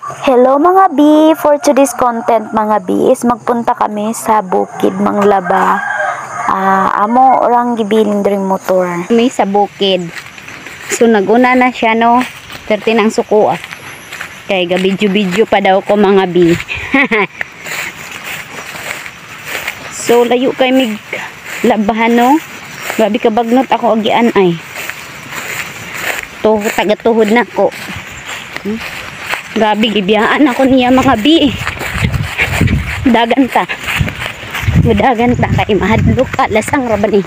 Hello mga B, for today's content mga B is magpunta kami sa bukid Manglaba. Amo orang gibilin diri motor. Kami sa bukid. So naguna na siya no. 30 ng suko ah. Kay gabidyo-bidyo pa daw ko mga B. So layo kay mig labahan no. Gabi ka bagnot ako agian ay. Taga-tuhod na ko. Gabi gibiyaan ako niya mga B. Dagan ta kay mahadlok ka lasang raban eh.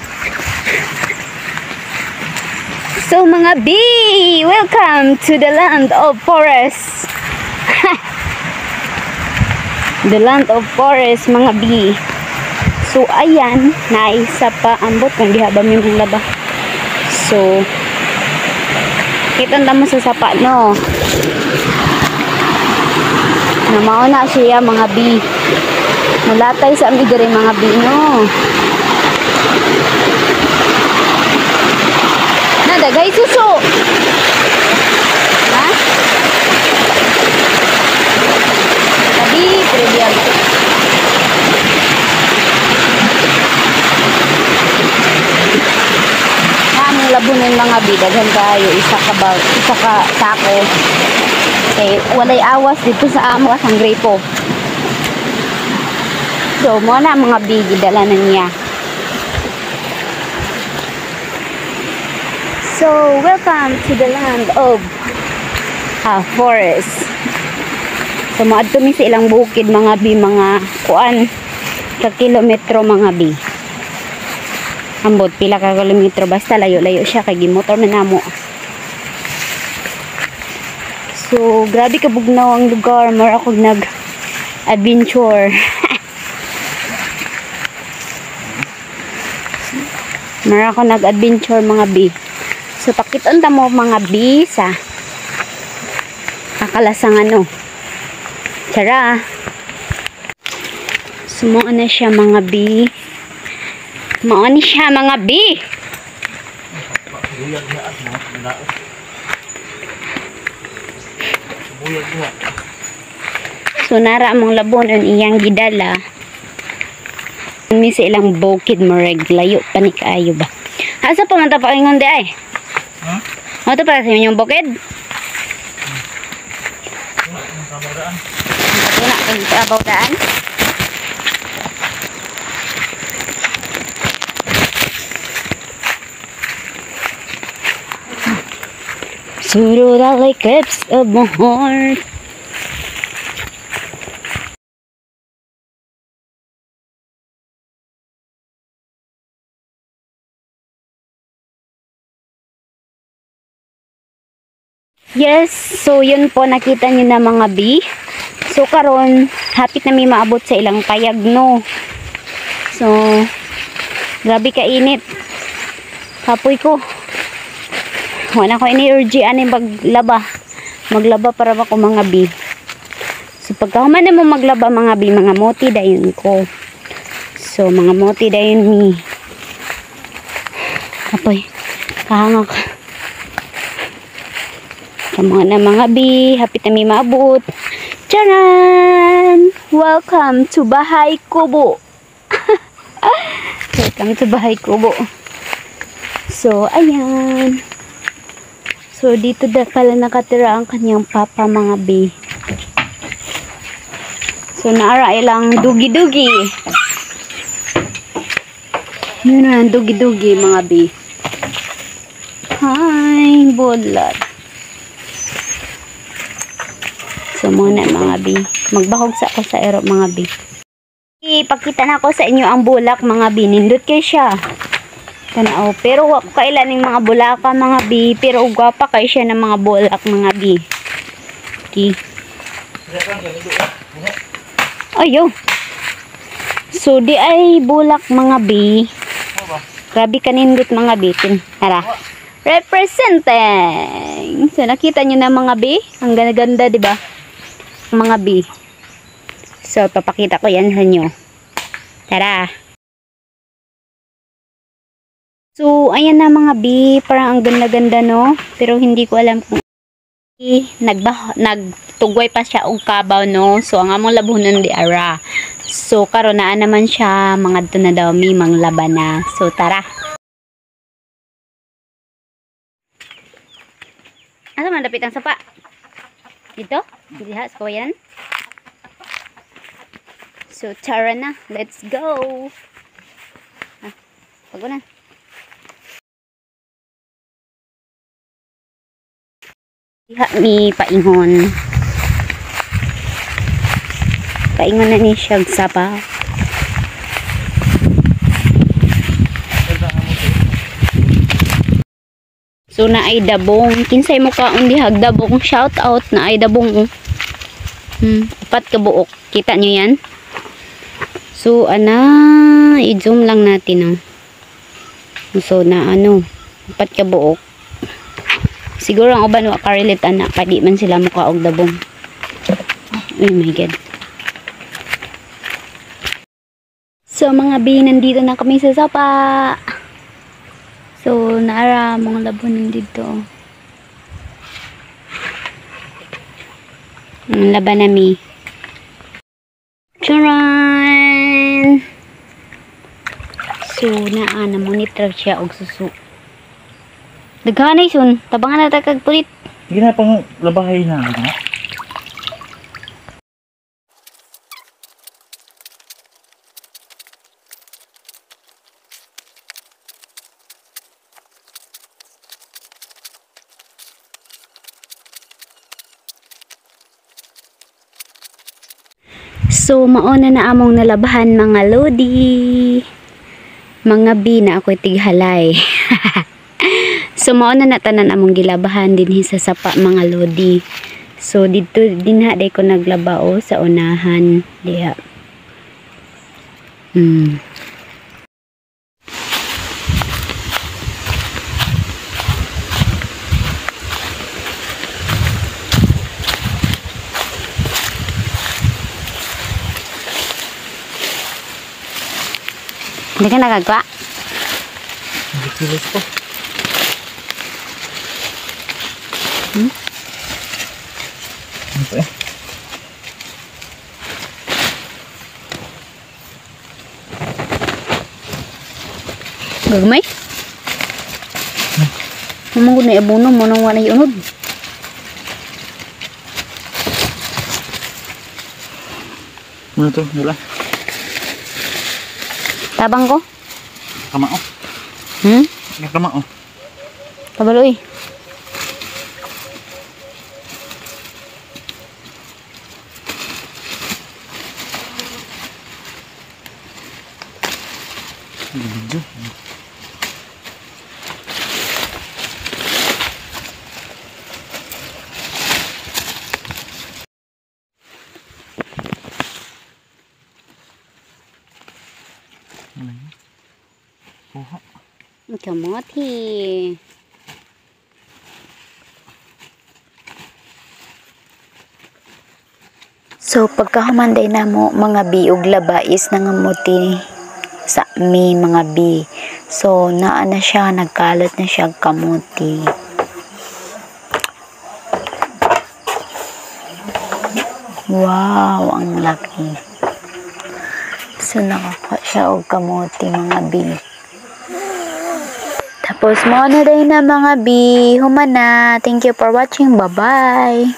So mga B, welcome to the land of forest. The land of forest mga B. So ayan, naisa pa ambot kung gihaba mi mong laba. So kita mo sa sapa no. Namao na siya mga B. Mulatay sa amigari mga B no. Nadagay suso. Ha? Sabi, preview. Aming labunin mga B, daghan kayo isa ka sako. Okay, walay awas dito sa amo ang grepo. So, mo na mga B, gidala na niya. So, welcome to the land of forest. So, maadto mi sa ilang bukid mga B, mga kuan ka kilometro mga B. Ambot pila ka kilometro basta layo-layo siya kay gimotor na namo. So, grabe kabugnaw ang lugar. Mara ako nag-adventure. Mara ako nag-adventure mga B. So, pakiton ta mo mga B sa akalasang ano. Tara. Sumuon na siya mga B. Sumuon na siya mga B. So, nara mong labonon iyang gidala. May sa ilang bukid moreg. Layo pa ni kaayo ba? Asa pa man pa ingon di ay? Huh? Ito pa sa inyong bukid? Ito na kung trabaw daan. Suro the like clips of my heart. Yes, so yun po nakita nyo na mga B. So karon hapit na may maabot sa ilang payag no. So grabe ka init. Kapoy ko. Wala ko energy ani maglaba para ba ko mga B. So pagkahuman na mo maglaba mga B, mga moti dayon ko. So mga moti dayon mi. Kapoy. Kahangak. Sama na mga B, hapit na may maabot. Charan! Welcome to Bahay Kubo. Welcome to Bahay Kubo. So, ayan. So, dito na pala nakatira ang kanyang papa mga B. So, naara ilang dugi-dugi. Yun na, dugi-dugi mga B. Hi, bulat. So muna mga B, magbahog sa ako sa ero mga B. Ipakita na ako sa inyo ang bulak mga B. Nindot kayo siya. Tanaw. Pero wako kailan ng mga bulaka mga B. Pero gwapa kayo siya ng mga bulak mga B. Okay. Ayo. So di ay bulak mga B. Grabe ka nindot mga B. Tara. Representing. So nakita nyo na mga B. Ang ganda-ganda diba? Mga B. So, papakita ko yan sa inyo. Tara. So, ayan na mga B. Parang ang ganda-ganda, no? Pero hindi ko alam kung Nagtugway pa siya og kabaw no. So ang among labunon di ara. So karon naa naman siya mga na daw mi manglaba na. So tara. Asa man dapit ang sapa? Dito? Diha sa kawayan. So tara na, let's go. Pag na. Diha mi paingon. Paingon na ni siya sapa. So na ay dabong. Kinsay mo ka undi hag dabong. Shout out na ay dabong. Apat ka buok. Kita nyo yan? So i-zoom lang natin. So na apat ka buok. Siguro ang uban wa ka-relate anak. Padi man sila mukha og dabong. Oh my god. So mga bi, nandito na kami sa sapa. So, naara mga labunan dito. Ang laban nami. Charan! So, na-monitor siya og susu. Daghanay sun. Tabangan na kag pulit. Hindi na pang labahay na. So, mauna na among nalabahan mga lodi. Mga bi na ako'y tighalay. So, mauna na tanan among gilabahan din sa sapa mga lodi. So, dito dinha day ko naglabao sa unahan. Diha. Hindi ka nagagawa? Hindi kilos ko. Ano pa eh? Gagmay? Mamang na ibuno mo nang wala iunod. Ano to? Wala. Tabang ko? Kamao. Kamao. Pabaloy. Video. Kamote. So pagkahumanday na mo mga bi og laba is nangamuti sa mi mga bi. So naa na siya, nagkalot na siya kamuti. Wow, ang laki. So nakakuha siya og kamuti mga bi. Tapos mo na rin na mga bi. Humana. Thank you for watching. Bye-bye.